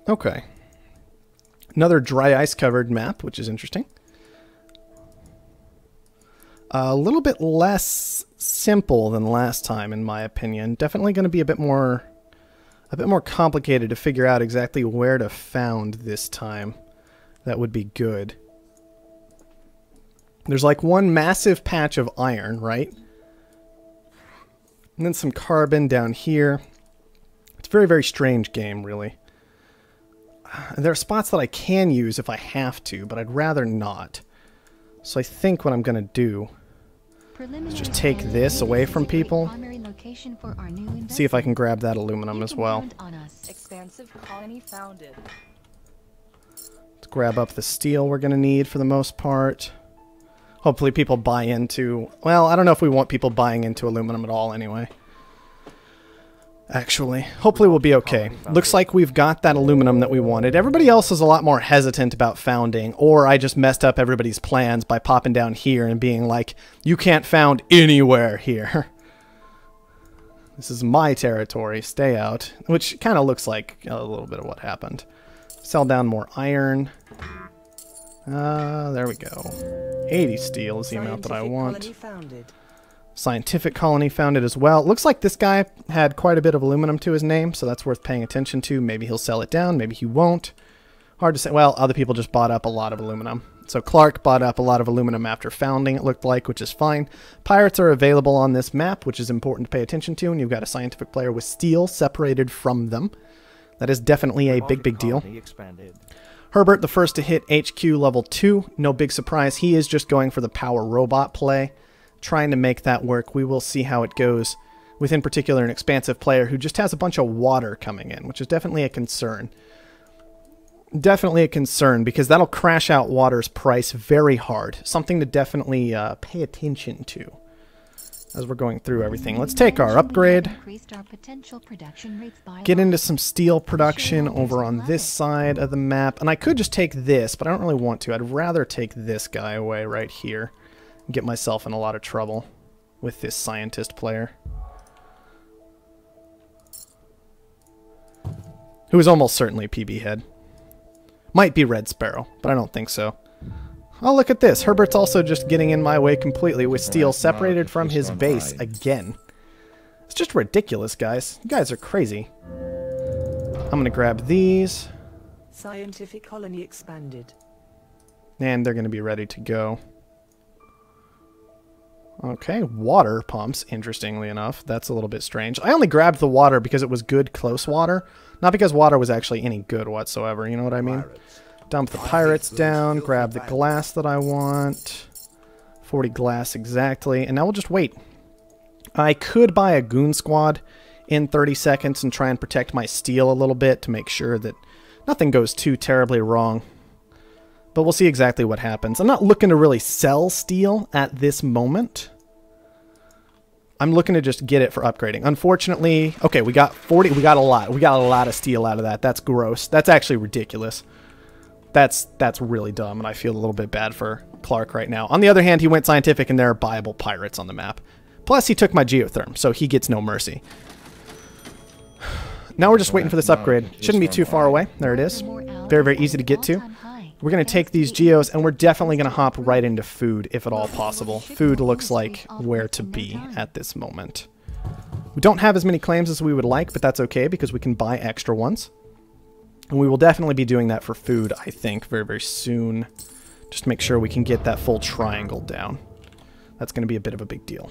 Okay. Another dry ice covered map, which is interesting. A little bit less simple than last time, in my opinion. Definitely going to be a bit more complicated to figure out exactly where to found this time. That would be good. There's like one massive patch of iron, right? And then some carbon down here. It's a very, very strange game, really. There are spots that I can use if I have to, but I'd rather not. So I think what I'm going to do is just take this away from people. See if I can grab that aluminum as well. Expansive colony founded. Let's grab up the steel we're going to need for the most part. Hopefully people buy into... Well, I don't know if we want people buying into aluminum at all anyway. Actually, hopefully we'll be okay. Looks like we've got that aluminum that we wanted. Everybody else is a lot more hesitant about founding, or I just messed up everybody's plans by popping down here and being like, you can't found anywhere here. This is my territory, stay out. Which kind of looks like a little bit of what happened. Sell down more iron. There we go. 80 steel is the amount that I want. Scientific colony founded as well. Looks like this guy had quite a bit of aluminum to his name, so that's worth paying attention to. Maybe he'll sell it down, maybe he won't. Hard to say. Well, other people just bought up a lot of aluminum. So Clark bought up a lot of aluminum after founding, it looked like, which is fine. Pirates are available on this map, which is important to pay attention to, and you've got a scientific player with steel separated from them. That is definitely a big, big deal. Herbert, the first to hit HQ level 2. No big surprise. He is just going for the power robot play, trying to make that work. We will see how it goes with, in particular, an expansive player who just has a bunch of water coming in, which is definitely a concern. Definitely a concern, because that'll crash out water's price very hard. Something to definitely pay attention to as we're going through everything. Let's take our upgrade. Get into some steel production over on this side of the map. And I could just take this, but I don't really want to. I'd rather take this guy away right here and get myself in a lot of trouble with this scientist player, who is almost certainly PB Head. Might be Red Sparrow, but I don't think so. Oh, look at this. Herbert's also just getting in my way completely with steel separated from his base again. It's just ridiculous, guys. You guys are crazy. I'm going to grab these. Scientific colony expanded. And they're going to be ready to go. Okay, water pumps, interestingly enough. That's a little bit strange. I only grabbed the water because it was good close water. Not because water was actually any good whatsoever, you know what I mean? Dump the pirates down, grab the glass that I want. 40 glass exactly, and now we'll just wait. I could buy a goon squad in 30 seconds and try and protect my steel a little bit to make sure that nothing goes too terribly wrong. But we'll see exactly what happens. I'm not looking to really sell steel at this moment. I'm looking to just get it for upgrading. Unfortunately, okay, we got 40, we got a lot of steel out of that. That's gross. That's actually ridiculous. That's really dumb, and I feel a little bit bad for Clark right now. On the other hand, he went scientific, and there are buyable pirates on the map. Plus, he took my geotherm, so he gets no mercy. Now we're just waiting for this upgrade. Shouldn't be too far away. There it is. Very, very easy to get to. We're going to take these geos, and we're definitely going to hop right into food, if at all possible. Food looks like where to be at this moment. We don't have as many claims as we would like, but that's okay, because we can buy extra ones. And we will definitely be doing that for food, I think, very, very soon. Just to make sure we can get that full triangle down. That's going to be a bit of a big deal.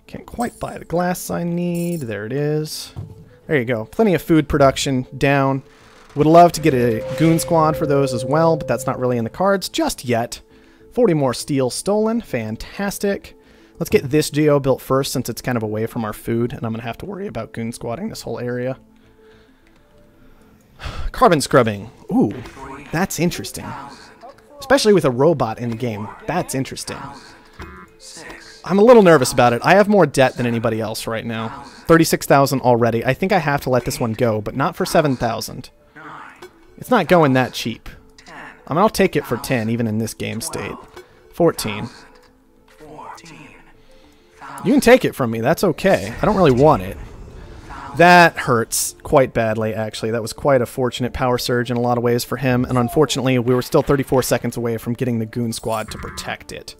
Can't quite buy the glass I need. There it is. There you go. Plenty of food production down. Would love to get a goon squad for those as well, but that's not really in the cards just yet. 40 more steel stolen. Fantastic. Let's get this geo built first, since it's kind of away from our food, and I'm going to have to worry about goon squatting this whole area. Carbon scrubbing. Ooh, that's interesting. Especially with a robot in the game. That's interesting. I'm a little nervous about it. I have more debt than anybody else right now. 36,000 already. I think I have to let this one go, but not for 7,000. It's not going that cheap. I mean, I'll take it for 10, even in this game state. 14. You can take it from me. That's okay. I don't really want it. That hurts quite badly, actually. That was quite a fortunate power surge in a lot of ways for him, and unfortunately, we were still 34 seconds away from getting the Goon Squad to protect it.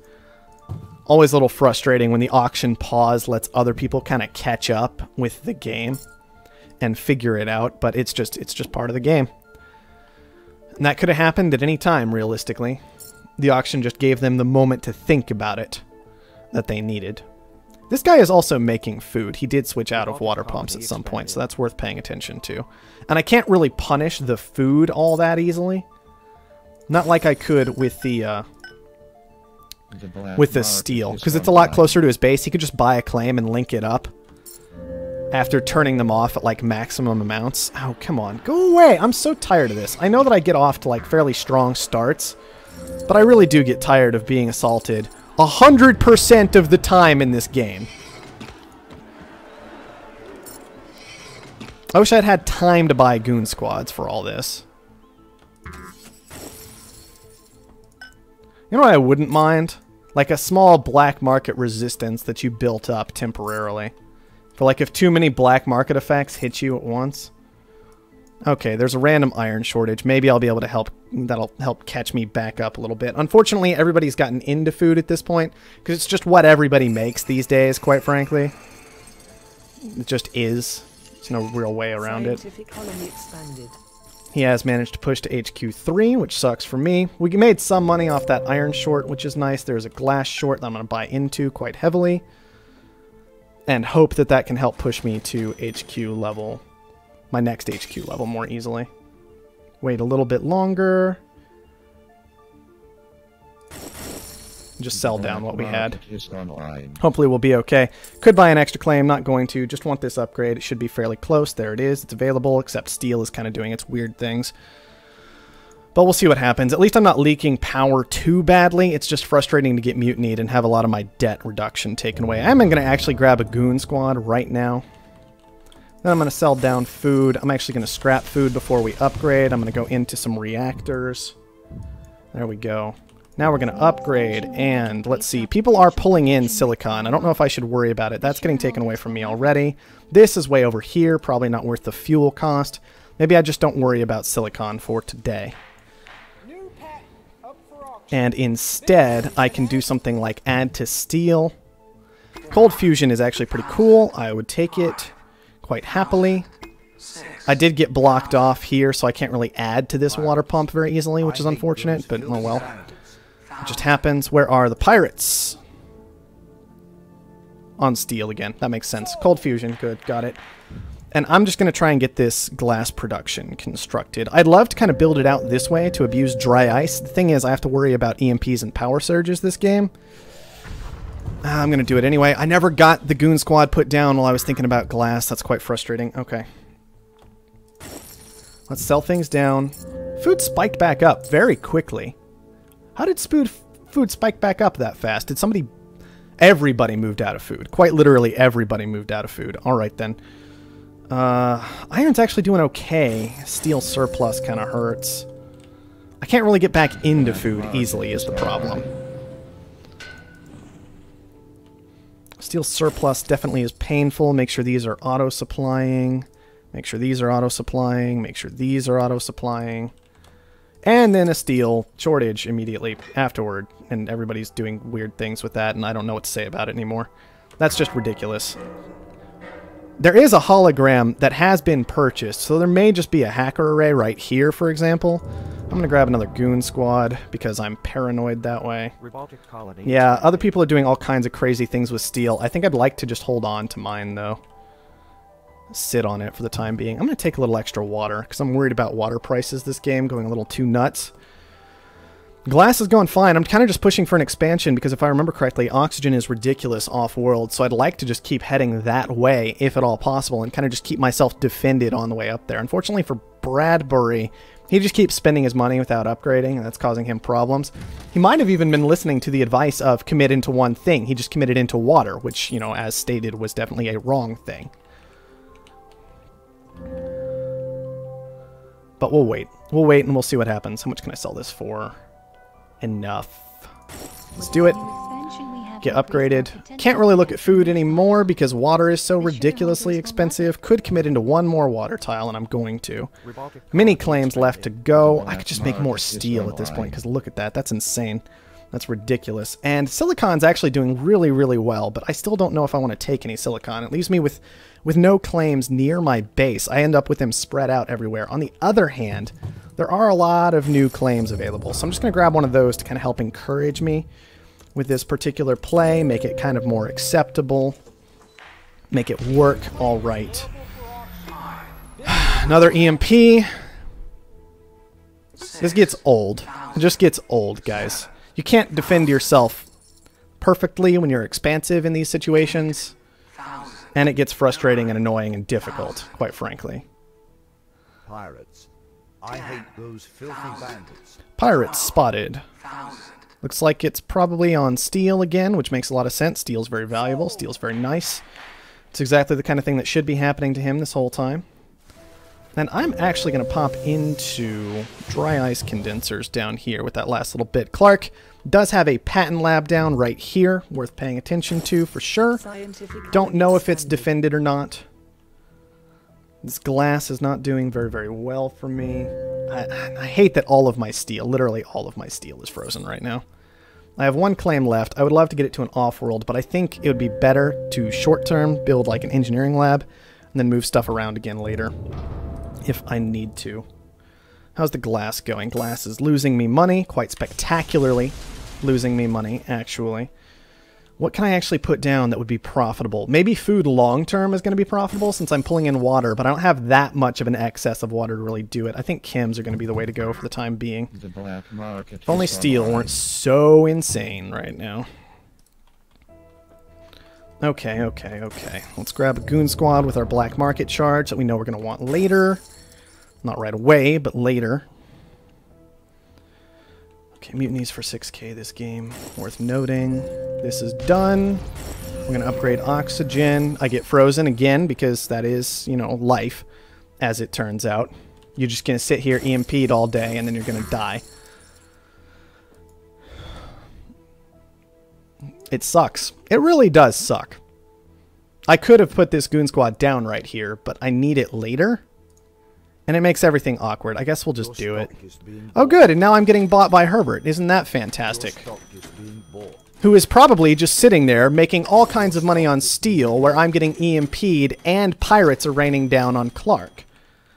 Always a little frustrating when the auction pause lets other people kind of catch up with the game and figure it out, but it's just part of the game. And that could have happened at any time, realistically. The auction just gave them the moment to think about it that they needed. This guy is also making food. He did switch out of water pumps at some point, so that's worth paying attention to. And I can't really punish the food all that easily. Not like I could with the steel, because it's a lot closer to his base. He could just buy a claim and link it up after turning them off at like maximum amounts. Oh, come on. Go away. I'm so tired of this. I know that I get off to like fairly strong starts, but I really do get tired of being assaulted 100% of the time in this game. I wish I'd had time to buy goon squads for all this. You know what I wouldn't mind? Like a small black market resistance that you built up temporarily. For like if too many black market effects hit you at once. Okay, there's a random iron shortage. Maybe I'll be able to help. That'll help catch me back up a little bit. Unfortunately, everybody's gotten into food at this point, because it's just what everybody makes these days, quite frankly. It just is. There's no real way around it. He has managed to push to HQ3, which sucks for me. We made some money off that iron short, which is nice. There's a glass short that I'm going to buy into quite heavily. And hope that that can help push me to HQ level. My next HQ level more easily. Wait a little bit longer. Just sell down what we had. Hopefully we'll be okay. Could buy an extra claim, not going to. Just want this upgrade. It should be fairly close. There it is. It's available, except steel is kind of doing its weird things. But we'll see what happens. At least I'm not leaking power too badly. It's just frustrating to get mutinied and have a lot of my debt reduction taken away. I'm going to actually grab a goon squad right now. Then I'm going to sell down food. I'm actually going to scrap food before we upgrade. I'm going to go into some reactors. There we go. Now we're going to upgrade, and let's see. People are pulling in silicon. I don't know if I should worry about it. That's getting taken away from me already. This is way over here. Probably not worth the fuel cost. Maybe I just don't worry about silicon for today. And instead, I can do something like add to steel. Cold fusion is actually pretty cool. I would take it quite happily. I did get blocked off here, so I can't really add to this water pump very easily, which is unfortunate, but oh well. It just happens. Where are the pirates? On steel again. That makes sense. Cold fusion. Good. Got it. And I'm just going to try and get this glass production constructed. I'd love to kind of build it out this way to abuse dry ice. The thing is, I have to worry about EMPs and power surges this game. I'm going to do it anyway. I never got the goon squad put down while I was thinking about glass. That's quite frustrating. Okay. Let's sell things down. Food spiked back up very quickly. How did food spike back up that fast? Did somebody... Everybody moved out of food. Quite literally everybody moved out of food. Alright then. Iron's actually doing okay. Steel surplus kind of hurts. I can't really get back into food easily is the problem. Steel surplus definitely is painful. Make sure these are auto-supplying. Make sure these are auto-supplying. Make sure these are auto-supplying. And then a steel shortage immediately afterward. And everybody's doing weird things with that, and I don't know what to say about it anymore. That's just ridiculous. There is a hologram that has been purchased, so there may just be a hacker array right here, for example. I'm going to grab another goon squad because I'm paranoid that way. Yeah, other people are doing all kinds of crazy things with steel. I think I'd like to just hold on to mine, though. Sit on it for the time being. I'm going to take a little extra water because I'm worried about water prices this game going a little too nuts. Glass is going fine. I'm kind of just pushing for an expansion because if I remember correctly, oxygen is ridiculous off-world, so I'd like to just keep heading that way, if at all possible, and kind of just keep myself defended on the way up there. Unfortunately for Bradbury, he just keeps spending his money without upgrading, and that's causing him problems. He might have even been listening to the advice of commit into one thing. He just committed into water, which, you know, as stated, was definitely a wrong thing. But we'll wait. We'll wait and we'll see what happens. How much can I sell this for? Enough. Let's do it. get upgraded. Can't really look at food anymore because water is so ridiculously expensive. Could commit into one more water tile, and I'm going to. Many claims left to go. I could just make more steel at this point because look at that. That's insane. That's ridiculous. And silicon's actually doing really, really well, but I still don't know if I want to take any silicon. It leaves me with no claims near my base. I end up with them spread out everywhere. On the other hand, there are a lot of new claims available, so I'm just going to grab one of those to kind of help encourage me with this particular play, make it kind of more acceptable, make it work all right. Another EMP. This gets old. It just gets old, guys. You can't defend yourself perfectly when you're expansive in these situations, and it gets frustrating and annoying and difficult, quite frankly. Pirates. I hate those filthy bandits. Pirates spotted. Looks like it's probably on steel again, which makes a lot of sense. Steel's very valuable. Steel's very nice. It's exactly the kind of thing that should be happening to him this whole time. And I'm actually going to pop into dry ice condensers down here with that last little bit. Clark does have a patent lab down right here, worth paying attention to for sure. Don't know if it's defended or not. This glass is not doing very, very well for me. I hate that all of my steel, literally all of my steel, is frozen right now. I have one claim left. I would love to get it to an Offworld, but I think it would be better to short-term build like an engineering lab and then move stuff around again later if I need to. How's the glass going? Glass is losing me money, quite spectacularly losing me money, actually. What can I actually put down that would be profitable? Maybe food long-term is going to be profitable since I'm pulling in water, but I don't have that much of an excess of water to really do it. I think chems are going to be the way to go for the time being. The black market. If only steel weren't so insane right now. Okay, okay, okay. Let's grab a goon squad with our black market charge that we know we're going to want later. Not right away, but later. Okay, mutinies for 6k this game. Worth noting. This is done. We're going to upgrade oxygen. I get frozen again because that is, you know, life, as it turns out. You're just going to sit here EMP'd all day and then you're going to die. It sucks. It really does suck. I could have put this goon squad down right here, but I need it later. And it makes everything awkward. I guess we'll just do it. Oh, good. And now I'm getting bought by Herbert. Isn't that fantastic? Who is probably just sitting there making all kinds of money on steel where I'm getting EMP'd and pirates are raining down on Clark.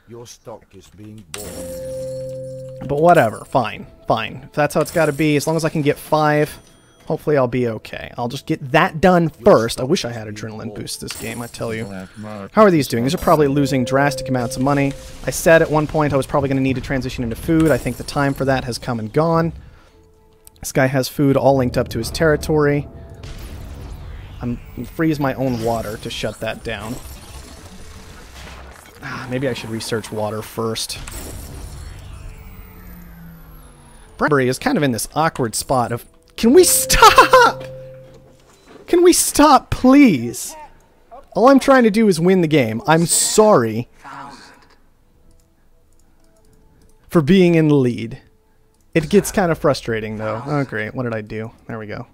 Your stock is being bought. But whatever. Fine. Fine. If that's how it's got to be, as long as I can get 5, hopefully I'll be okay. I'll just get that done first. I wish I had adrenaline boost this game, I tell you. How are these doing? These are probably losing drastic amounts of money. I said at one point I was probably going to need to transition into food. I think the time for that has come and gone. This guy has food all linked up to his territory. I'm going to freeze my own water to shut that down. Maybe I should research water first. Bradbury is kind of in this awkward spot of... Can we stop? Can we stop, please? All I'm trying to do is win the game. I'm sorry for being in the lead. It gets kind of frustrating, though. Oh, great. What did I do? There we go.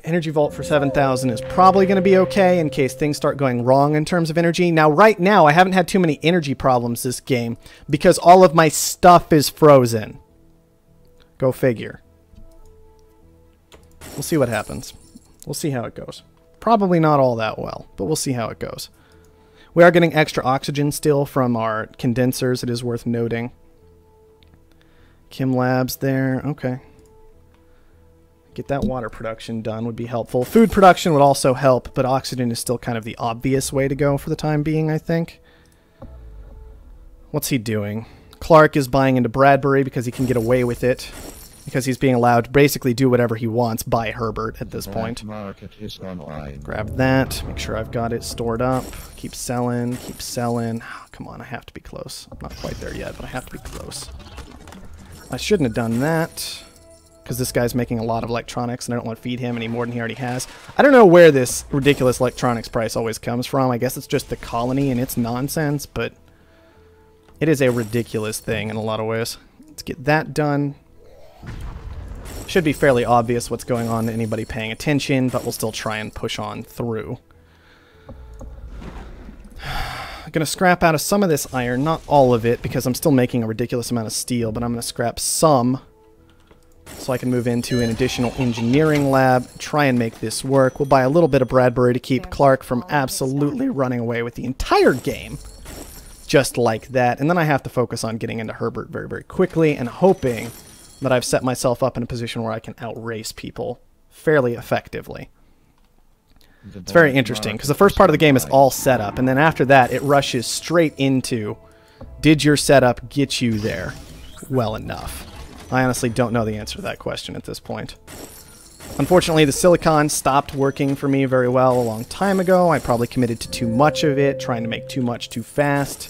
Energy Vault for 7,000 is probably going to be okay in case things start going wrong in terms of energy. Now, right now, I haven't had too many energy problems this game because all of my stuff is frozen. Go figure. We'll see what happens. We'll see how it goes. Probably not all that well, but we'll see how it goes. We are getting extra oxygen still from our condensers, it is worth noting. Chem labs there, okay. Get that water production done would be helpful. Food production would also help, but oxygen is still kind of the obvious way to go for the time being, I think. What's he doing? Clark is buying into Bradbury because he can get away with it. Because he's being allowed to basically do whatever he wants by Herbert at this point. Grab that. Make sure I've got it stored up. Keep selling. Keep selling. Oh, come on, I have to be close. I'm not quite there yet, but I have to be close. I shouldn't have done that. Because this guy's making a lot of electronics and I don't want to feed him any more than he already has. I don't know where this ridiculous electronics price always comes from. I guess it's just the colony and its nonsense, but it is a ridiculous thing in a lot of ways. Let's get that done. Should be fairly obvious what's going on to anybody paying attention, but we'll still try and push on through. I'm going to scrap out of some of this iron, not all of it, because I'm still making a ridiculous amount of steel, but I'm going to scrap some so I can move into an additional engineering lab, try and make this work. We'll buy a little bit of Bradbury to keep Clark from absolutely running away with the entire game, just like that. And then I have to focus on getting into Herbert very, very quickly and hoping that I've set myself up in a position where I can outrace people fairly effectively. It's very interesting, because the first part of the game is all setup, and then after that it rushes straight into, did your setup get you there well enough? I honestly don't know the answer to that question at this point. Unfortunately, the silicon stopped working for me very well a long time ago. I probably committed to too much of it, trying to make too much too fast.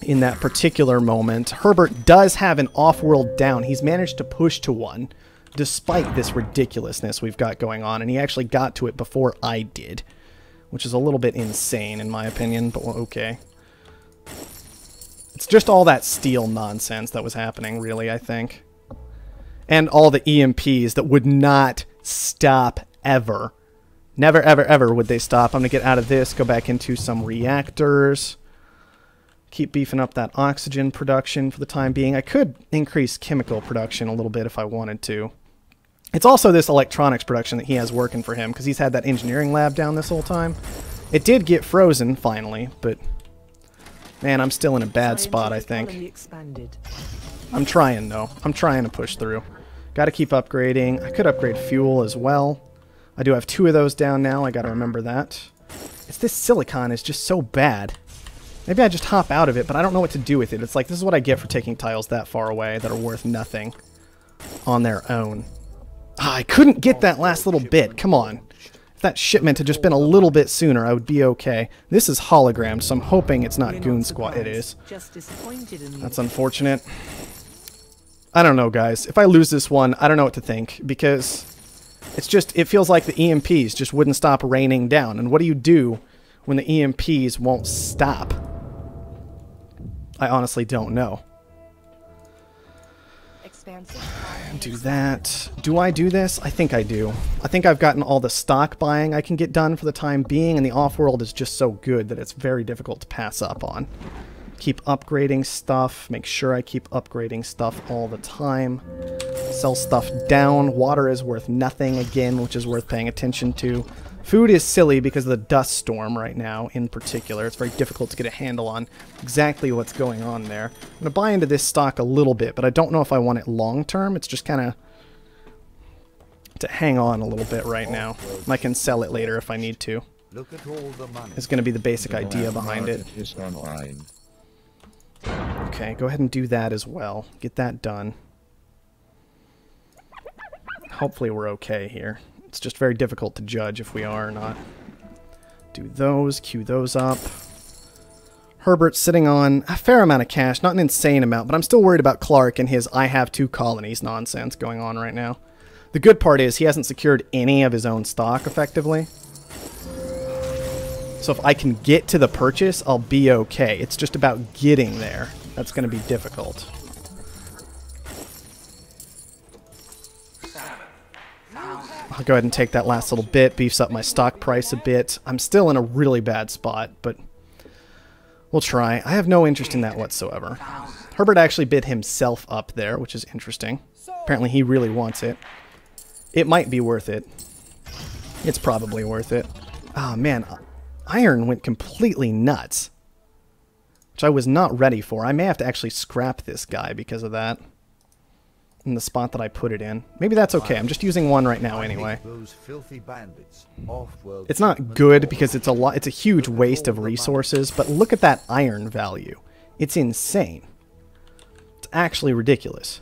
In that particular moment, Herbert does have an Offworld down. He's managed to push to one, despite this ridiculousness we've got going on, and he actually got to it before I did, which is a little bit insane in my opinion, but okay. It's just all that steel nonsense that was happening, really, I think. And all the EMPs that would not stop ever. Never, ever, ever would they stop. I'm going to get out of this, go back into some reactors. Keep beefing up that oxygen production for the time being. I could increase chemical production a little bit if I wanted to. It's also this electronics production that he has working for him, because he's had that engineering lab down this whole time. It did get frozen, finally, but... man, I'm still in a bad spot, I think. I'm trying, though. I'm trying to push through. Gotta keep upgrading. I could upgrade fuel as well. I do have 2 of those down now. I gotta remember that. It's this silicon is just so bad. Maybe I just hop out of it, but I don't know what to do with it. It's like, this is what I get for taking tiles that far away that are worth nothing on their own. Ah, I couldn't get that last little bit. Come on. If that shipment had just been a little bit sooner, I would be okay. This is hologrammed, so I'm hoping it's not Goon Squad. It is. That's unfortunate. I don't know, guys. If I lose this one, I don't know what to think, because it's just, it feels like the EMPs just wouldn't stop raining down. And what do you do when the EMPs won't stop? I honestly don't know. Do that. Do I do this? I think I do. I think I've gotten all the stock buying I can get done for the time being, and the Offworld is just so good that it's very difficult to pass up on. Keep upgrading stuff. Make sure I keep upgrading stuff all the time. Sell stuff down. Water is worth nothing again, which is worth paying attention to. Food is silly because of the dust storm right now in particular. It's very difficult to get a handle on exactly what's going on there. I'm going to buy into this stock a little bit, but I don't know if I want it long term. It's just kind of to hang on a little bit right now. I can sell it later if I need to. It's going to be the basic idea behind it. Okay, go ahead and do that as well. Get that done. Hopefully we're okay here. It's just very difficult to judge if we are or not. Do those, queue those up. Herbert's sitting on a fair amount of cash, not an insane amount, but I'm still worried about Clark and his I have 2 colonies nonsense going on right now. The good part is he hasn't secured any of his own stock effectively. So if I can get to the purchase, I'll be okay. It's just about getting there. That's going to be difficult. I'll go ahead and take that last little bit, beefs up my stock price a bit. I'm still in a really bad spot, but we'll try. I have no interest in that whatsoever. Herbert actually bid himself up there, which is interesting. Apparently he really wants it. It might be worth it. It's probably worth it. Oh man, iron went completely nuts, which I was not ready for. I may have to actually scrap this guy because of that. In the spot that I put it in. Maybe that's okay. I'm just using one right now anyway. It's not good because it's a huge waste of resources, but look at that iron value. It's insane. It's actually ridiculous.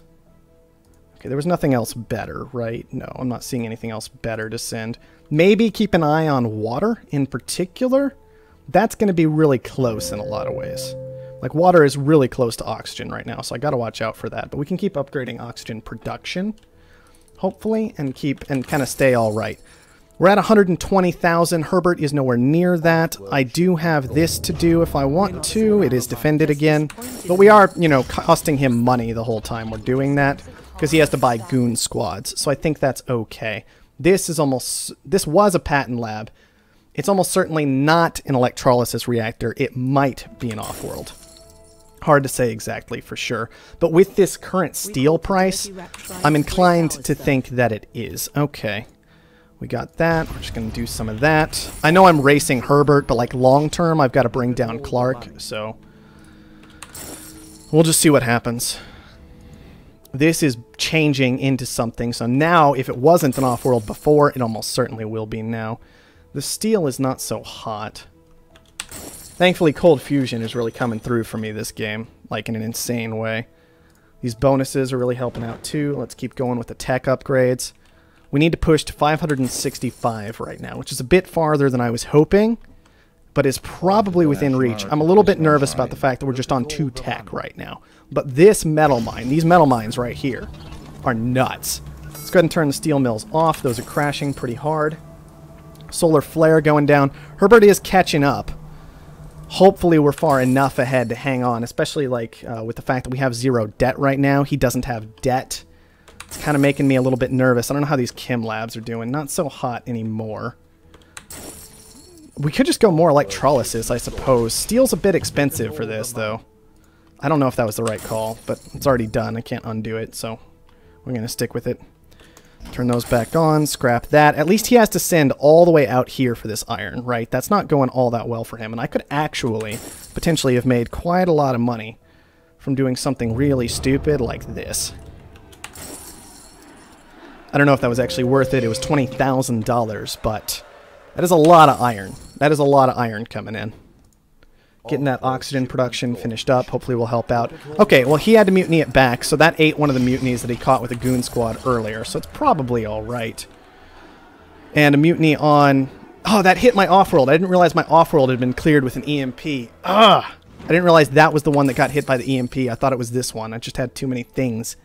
Okay, there was nothing else better, right? No, I'm not seeing anything else better to send. Maybe keep an eye on water in particular. That's going to be really close in a lot of ways. Like, water is really close to oxygen right now, so I gotta watch out for that. But we can keep upgrading oxygen production, hopefully, and kind of stay all right. We're at 120,000. Herbert is nowhere near that. I do have this to do if I want to. It is defended again. But we are, you know, costing him money the whole time we're doing that. because he has to buy goon squads. So I think that's okay. This was a patent lab. It's almost certainly not an electrolysis reactor. It might be an Offworld. Hard to say exactly for sure. But with this current steel price, I'm inclined to think that it is. Okay. We got that. We're just going to do some of that. I know I'm racing Herbert, but like long term, I've got to bring down Clark. So we'll just see what happens. This is changing into something. So now, if it wasn't an Offworld before, it almost certainly will be now. The steel is not so hot. Thankfully, Cold Fusion is really coming through for me this game, like in an insane way. These bonuses are really helping out too. Let's keep going with the tech upgrades. We need to push to 565 right now, which is a bit farther than I was hoping, but is probably within reach. I'm a little bit nervous about the fact that we're just on 2 tech right now. But this metal mine, these metal mines right here, are nuts. Let's go ahead and turn the steel mills off. Those are crashing pretty hard. Solar flare going down. Herbert is catching up. Hopefully we're far enough ahead to hang on, especially like with the fact that we have 0 debt right now. He doesn't have debt. It's kind of making me a little bit nervous. I don't know how these chem labs are doing. Not so hot anymore. We could just go more electrolysis, I suppose. Steel's a bit expensive for this, though. I don't know if that was the right call, but it's already done. I can't undo it, so we're going to stick with it. Turn those back on, scrap that. At least he has to send all the way out here for this iron, right? That's not going all that well for him, and I could actually potentially have made quite a lot of money from doing something really stupid like this. I don't know if that was actually worth it. It was $20,000, but that is a lot of iron. That is a lot of iron coming in. Getting that oxygen production finished up hopefully will help out. Okay, well, he had to mutiny it back, so that ate one of the mutinies that he caught with a goon squad earlier, so it's probably all right. And a mutiny on... Oh, that hit my Offworld. I didn't realize my Offworld had been cleared with an EMP. Ah! I didn't realize that was the one that got hit by the EMP. I thought it was this one. I just had too many things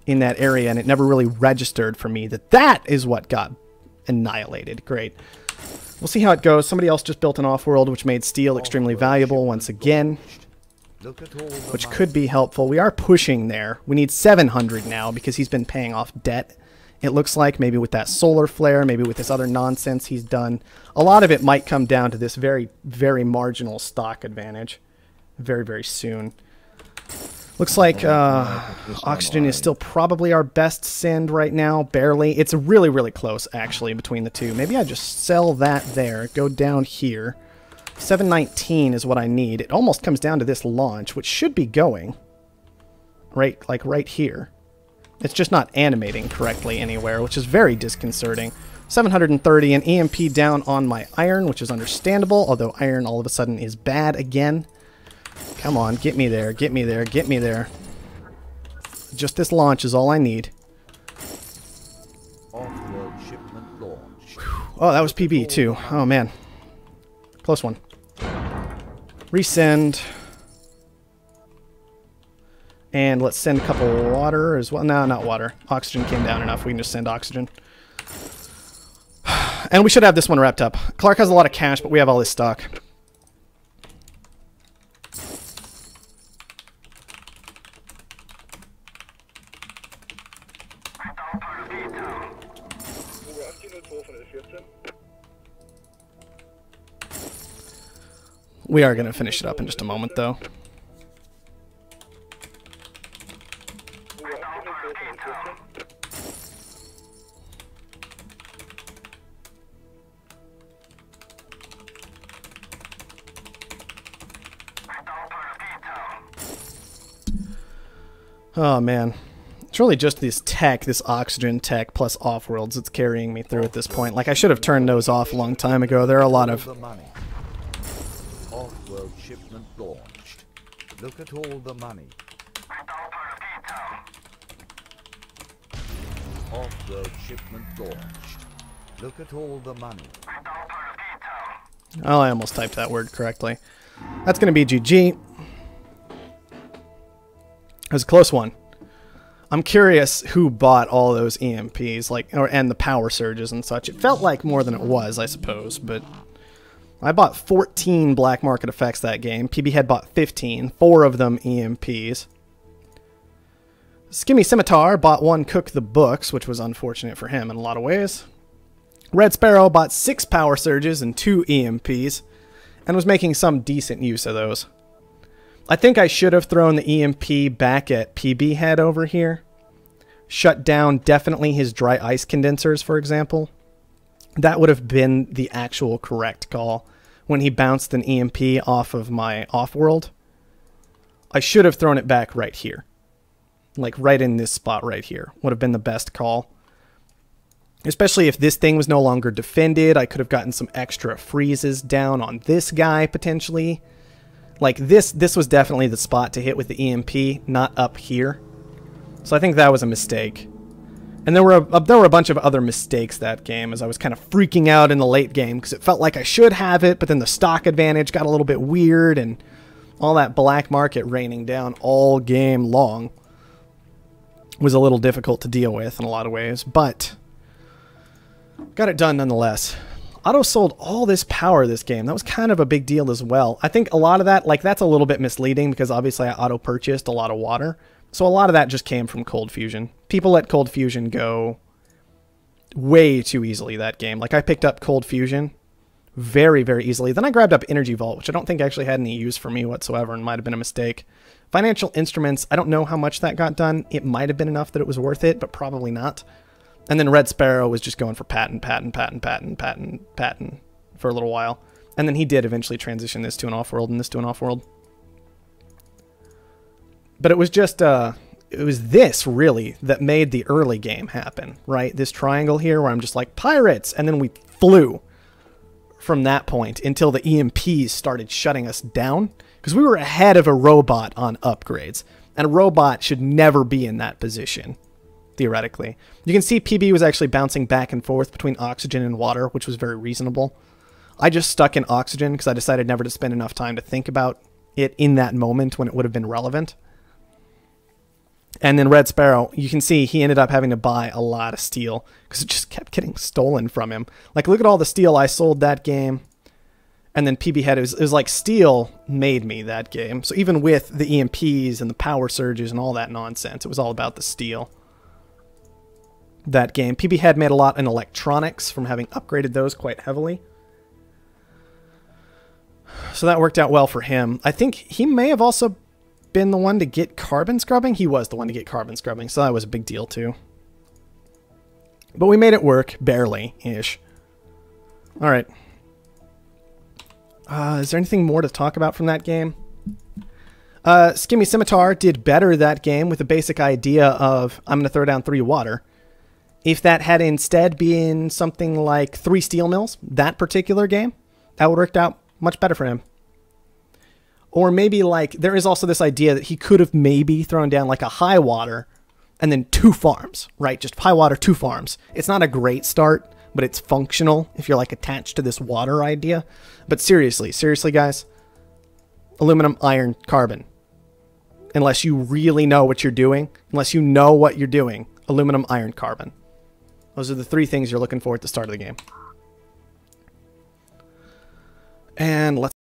in that area, and it never really registered for me that that is what got annihilated. Great. We'll see how it goes. Somebody else just built an Offworld, which made steel extremely valuable once again, which could be helpful. We are pushing there. We need 700 now because he's been paying off debt. It looks like maybe with that solar flare, maybe with this other nonsense he's done. A lot of it might come down to this very, very marginal stock advantage very, very soon. Looks like oxygen is still probably our best send right now, barely. It's really, really close, actually, between the two. Maybe I just sell that there, go down here. 719 is what I need. It almost comes down to this launch, which should be going. Right, like right here. It's just not animating correctly anywhere, which is very disconcerting. 730, an EMP down on my iron, which is understandable, although iron all of a sudden is bad again. Come on, get me there, get me there, get me there. Just this launch is all I need. Offworld shipment launch. Oh, that was PB too. Oh man. Close one. Resend. And let's send a couple of water as well. No, not water. Oxygen came down enough. We can just send oxygen. And we should have this one wrapped up. Clark has a lot of cash, but we have all this stock. We are going to finish it up in just a moment, though. Oh, man. It's really just this tech, this oxygen tech plus Offworlds that's carrying me through at this point. Like, I should have turned those off a long time ago. There are a lot of... Offworld shipment launched. Look at all the money. Offworld shipment launched. Look at all the money. Oh, I almost typed that word correctly. That's going to be GG. It was a close one. I'm curious who bought all those EMPs, like, and the power surges and such. It felt like more than it was, I suppose, but I bought 14 black market effects that game. PB had bought 15, 4 of them EMPs. Skimmy Scimitar bought 1 Cook the Books, which was unfortunate for him in a lot of ways. Red Sparrow bought 6 Power Surges and 2 EMPs, and was making some decent use of those. I think I should have thrown the EMP back at PB Head over here. Shut down definitely his dry ice condensers, for example. That would have been the actual correct call when he bounced an EMP off of my Offworld. I should have thrown it back right here. Like right in this spot right here. Would have been the best call. Especially if this thing was no longer defended. I could have gotten some extra freezes down on this guy potentially. Like this was definitely the spot to hit with the EMP, not up here. So I think that was a mistake. And there were a bunch of other mistakes that game as I was kind of freaking out in the late game because it felt like I should have it, but then the stock advantage got a little bit weird and all that black market raining down all game long was a little difficult to deal with in a lot of ways, but got it done nonetheless. Auto sold all this power this game. That was kind of a big deal as well. I think a lot of that, like that's a little bit misleading because obviously I auto purchased a lot of water. So a lot of that just came from Cold Fusion. People let Cold Fusion go way too easily that game. Like I picked up Cold Fusion very, very easily. Then I grabbed up Energy Vault, which I don't think actually had any use for me whatsoever and might have been a mistake. Financial Instruments, I don't know how much that got done. It might have been enough that it was worth it, but probably not. And then Red Sparrow was just going for patent for a little while. And then he did eventually transition this to an Offworld and this to an Offworld. But it was just, it was this, really, that made the early game happen, right? This triangle here where I'm just like, pirates! And then we flew from that point until the EMPs started shutting us down. Because we were ahead of a robot on upgrades. And a robot should never be in that position, theoretically. You can see PB was actually bouncing back and forth between oxygen and water, which was very reasonable. I just stuck in oxygen because I decided never to spend enough time to think about it in that moment when it would have been relevant. And then Red Sparrow, you can see he ended up having to buy a lot of steel because it just kept getting stolen from him. Like, look at all the steel I sold that game. And then PB Head, it was like steel made me that game. So even with the EMPs and the power surges and all that nonsense, it was all about the steel. That game. PB Head made a lot in electronics from having upgraded those quite heavily. So that worked out well for him. I think he may have also been the one to get carbon scrubbing. He was the one to get carbon scrubbing, so that was a big deal too. But we made it work, barely-ish. Alright. Is there anything more to talk about from that game? Skimmy Scimitar did better that game with the basic idea of, I'm going to throw down 3 water. If that had instead been something like 3 steel mills, that particular game, that would have worked out much better for him. Or maybe like, there is also this idea that he could have maybe thrown down like a high water and then 2 farms, right? Just high water, 2 farms. It's not a great start, but it's functional if you're like attached to this water idea. But seriously guys, aluminum, iron, carbon. Unless you really know what you're doing, aluminum, iron, carbon. Those are the 3 things you're looking for at the start of the game. And let's